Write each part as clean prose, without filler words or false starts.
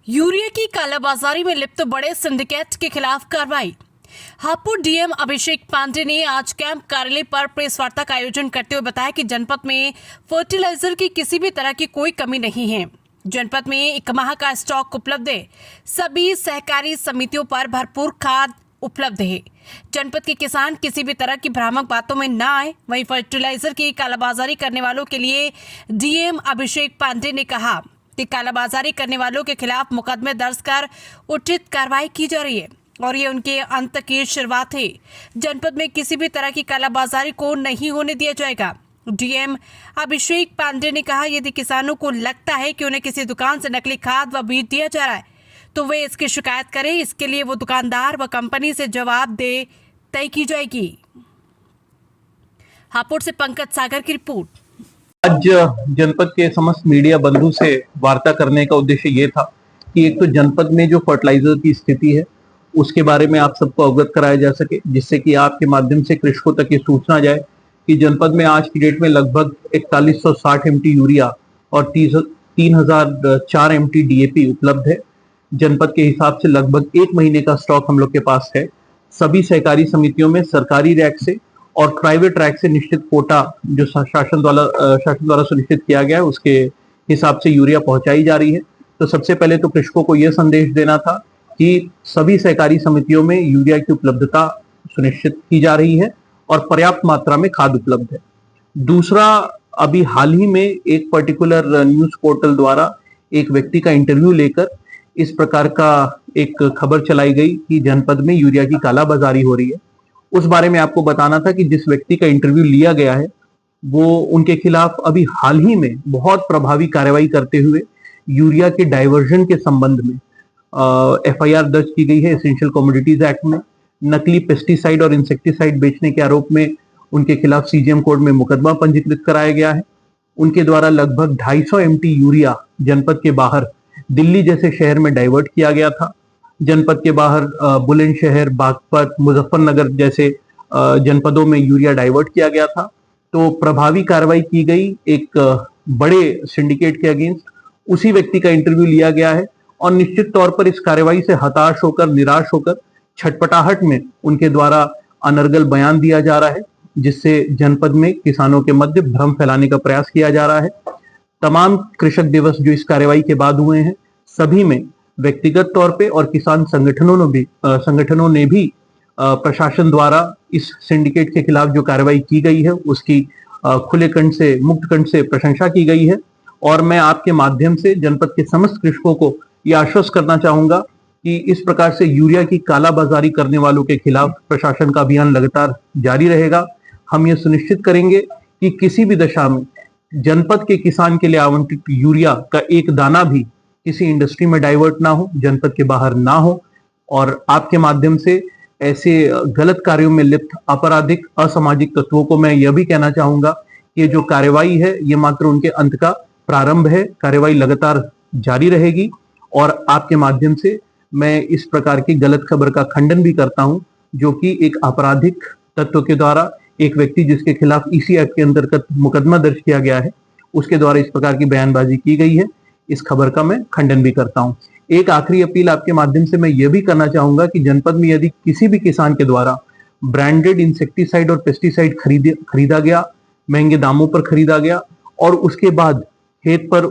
Urea की कालाबाजारी में लिप्त बड़े सिंडिकेट के खिलाफ कार्रवाई। हापुड़ डीएम अभिषेक पांडे ने आज कैंप कार्यालय पर प्रेस वार्ता का आयोजन करते हुए बताया कि जनपद में फर्टिलाइजर की किसी भी तरह की कोई कमी नहीं है। जनपद में 1 माह का स्टॉक उपलब्ध है। सभी सहकारी समितियों पर भरपूर खाद उपलब्ध है। जनपद के किसान किसी भी तरह की भ्रामक बातों में न आए। वहीं फर्टिलाइजर की कालाबाजारी करने वालों के लिए डीएम अभिषेक पांडे ने कहा कि कालाबाजारी करने वालों के खिलाफ मुकदमे दर्ज कर उचित कार्रवाई की जा रही है और ये उनके अंत की शुरुआत है। जनपद में किसी भी तरह की कालाबाजारी को नहीं होने दिया जाएगा। डीएम अभिषेक पांडे ने कहा, यदि किसानों को लगता है कि उन्हें किसी दुकान से नकली खाद व बीज दिया जा रहा है तो वे इसकी शिकायत करें। इसके लिए वो दुकानदार व कंपनी से जवाब दे तय की जाएगी। हापुड़ से पंकज सागर की रिपोर्ट। आज जनपद के समस्त मीडिया बंधु से वार्ता करने का उद्देश्य ये था कि एक तो जनपद में जो फर्टिलाइजर की स्थिति है उसके बारे में आप सबको अवगत कराया जा सके, जिससे कि आपके माध्यम से कृषकों तक ये सूचना जाए कि जनपद में आज की डेट में लगभग 4160 एमटी यूरिया और 3004 एमटी डीएपी उपलब्ध है। जनपद के हिसाब से लगभग 1 महीने का स्टॉक हम लोग के पास है। सभी सहकारी समितियों में सरकारी रैक से और प्राइवेट रैक से निश्चित कोटा जो शासन द्वारा सुनिश्चित किया गया है उसके हिसाब से यूरिया पहुंचाई जा रही है। तो सबसे पहले तो कृषकों को यह संदेश देना था कि सभी सहकारी समितियों में यूरिया की उपलब्धता सुनिश्चित की जा रही है और पर्याप्त मात्रा में खाद उपलब्ध है। दूसरा, अभी हाल ही में एक पर्टिकुलर न्यूज पोर्टल द्वारा एक व्यक्ति का इंटरव्यू लेकर इस प्रकार का एक खबर चलाई गई कि जनपद में यूरिया की कालाबाजारी हो रही है। उस बारे में आपको बताना था कि जिस व्यक्ति का इंटरव्यू लिया गया है वो उनके खिलाफ अभी हाल ही में बहुत प्रभावी कार्रवाई करते हुए यूरिया के डाइवर्जन के संबंध में एफआईआर दर्ज की गई है एसेंशियल कमोडिटीज एक्ट में। नकली पेस्टिसाइड और इंसेक्टिसाइड बेचने के आरोप में उनके खिलाफ सीजीएम कोर्ट में मुकदमा पंजीकृत कराया गया है। उनके द्वारा लगभग 250 एमटी यूरिया जनपद के बाहर दिल्ली जैसे शहर में डाइवर्ट किया गया था। जनपद के बाहर बुलंदशहर, बागपत, मुजफ्फरनगर जैसे जनपदों में यूरिया डाइवर्ट किया गया था। तो प्रभावी कार्रवाई की गई एक बड़े सिंडिकेट के अगेंस्ट। उसी व्यक्ति का इंटरव्यू लिया गया है और निश्चित तौर पर इस कार्रवाई से हताश होकर, निराश होकर, छटपटाहट में उनके द्वारा अनर्गल बयान दिया जा रहा है, जिससे जनपद में किसानों के मध्य भ्रम फैलाने का प्रयास किया जा रहा है। तमाम कृषक दिवस जो इस कार्रवाई के बाद हुए हैं, सभी में व्यक्तिगत तौर पे और किसान संगठनों ने भी प्रशासन द्वारा इस सिंडिकेट के खिलाफ जो कार्रवाई की गई है उसकी खुले कंठ से, मुक्त कंठ से प्रशंसा की गई है। और मैं आपके माध्यम से जनपद के समस्त कृषकों को यह आश्वस्त करना चाहूंगा कि इस प्रकार से यूरिया की कालाबाजारी करने वालों के खिलाफ प्रशासन का अभियान लगातार जारी रहेगा। हम ये सुनिश्चित करेंगे कि किसी भी दशा में जनपद के किसान के लिए आवंटित यूरिया का एक दाना भी किसी इंडस्ट्री में डाइवर्ट ना हो, जनपद के बाहर ना हो। और आपके माध्यम से ऐसे गलत कार्यों में लिप्त आपराधिक, असामाजिक तत्वों को मैं यह भी कहना चाहूंगा कि ये जो कार्रवाई है ये मात्र उनके अंत का प्रारंभ है। कार्रवाई लगातार जारी रहेगी और आपके माध्यम से मैं इस प्रकार की गलत खबर का खंडन भी करता हूं, जो कि एक आपराधिक तत्व के द्वारा एक व्यक्ति जिसके खिलाफ इसी एक्ट के अंतर्गत मुकदमा दर्ज किया गया है उसके द्वारा इस प्रकार की बयानबाजी की गई है। इस खबर का मैं खंडन भी करता हूं। एक आखिरी अपील आपके माध्यम से मैं यह भी करना चाहूंगा कि जनपद में यदि किसी भी किसान के द्वारा ब्रांडेड इंसेक्टिसाइड और पेस्टिसाइड खरीदा गया, महंगे दामों पर खरीदा गया और उसके बाद खेत पर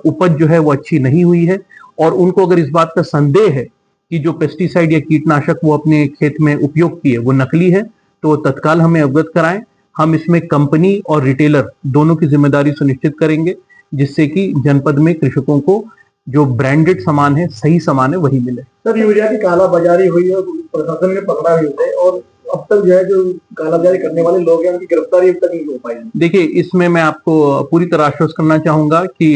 उपज जो है वो अच्छी नहीं हुई है और उनको अगर इस बात का संदेह है कि जो पेस्टिसाइड या कीटनाशक वो अपने खेत में उपयोग किए वो नकली है, तो तत्काल हमें अवगत कराएं। हम इसमें कंपनी और रिटेलर दोनों की जिम्मेदारी सुनिश्चित करेंगे, जिससे कि जनपद में कृषकों को जो ब्रांडेड सामान है, सही सामान है, वही मिले। सर, यूरिया की कालाबाजारी हुई है, प्रशासन ने पकड़ा भी है और अब तक जो है जो कालाबाजारी करने वाले लोग हैं उनकी गिरफ्तारी अब तक नहीं हो पाई। देखिए, इसमें मैं आपको पूरी तरह आश्वस्त करना चाहूंगा कि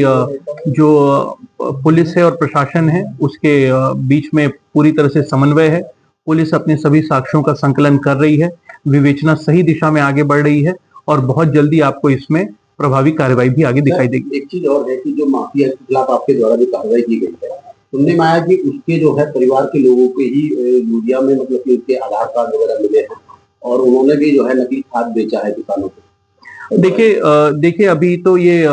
जो पुलिस है और प्रशासन है उसके बीच में पूरी तरह से समन्वय है। पुलिस अपने सभी साक्ष्यों का संकलन कर रही है, विवेचना सही दिशा में आगे बढ़ रही है और बहुत जल्दी आपको इसमें प्रभावी कार्रवाई भी आगे दिखाई देगी। एक चीज और है कि जो माफिया के खिलाफ आपके द्वारा जो कार्रवाई की गई है, सुनने में आया कि उसके जो है परिवार के लोगों के ही यूरिया में मतलब कि उसके आधार कार्ड वगैरह मिले हैं और उन्होंने भी जो है नकली खाद बेचा है किसानों को। देखिए अभी तो ये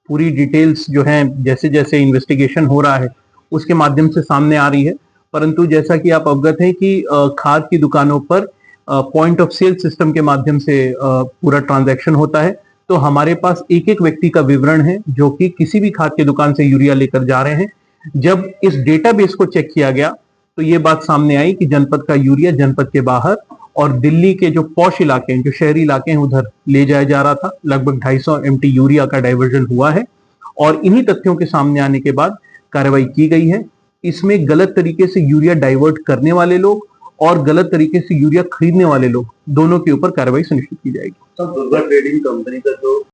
पूरी डिटेल्स जो हैं जैसे जैसे इन्वेस्टिगेशन हो रहा है उसके माध्यम से सामने आ रही है। परंतु जैसा कि आप अवगत हैं कि खाद की दुकानों पर पॉइंट ऑफ सेल सिस्टम के माध्यम से पूरा ट्रांजैक्शन होता है। तो हमारे पास एक एक व्यक्ति का विवरण है जो कि किसी भी खाद की दुकान से यूरिया लेकर जा रहे हैं। जब इस डेटाबेस को चेक किया गया तो ये बात सामने आई कि जनपद का यूरिया जनपद के बाहर और दिल्ली के जो पॉश इलाके हैं, जो शहरी इलाके हैं, उधर ले जाया जा रहा था। लगभग 250 MT यूरिया का डाइवर्जन हुआ है और इन्हीं तथ्यों के सामने आने के बाद कार्रवाई की गई है। इसमें गलत तरीके से यूरिया डाइवर्ट करने वाले लोग और गलत तरीके से यूरिया खरीदने वाले लोग, दोनों के ऊपर कार्रवाई सुनिश्चित की जाएगी। सर, दुर्गा ट्रेडिंग कंपनी का जो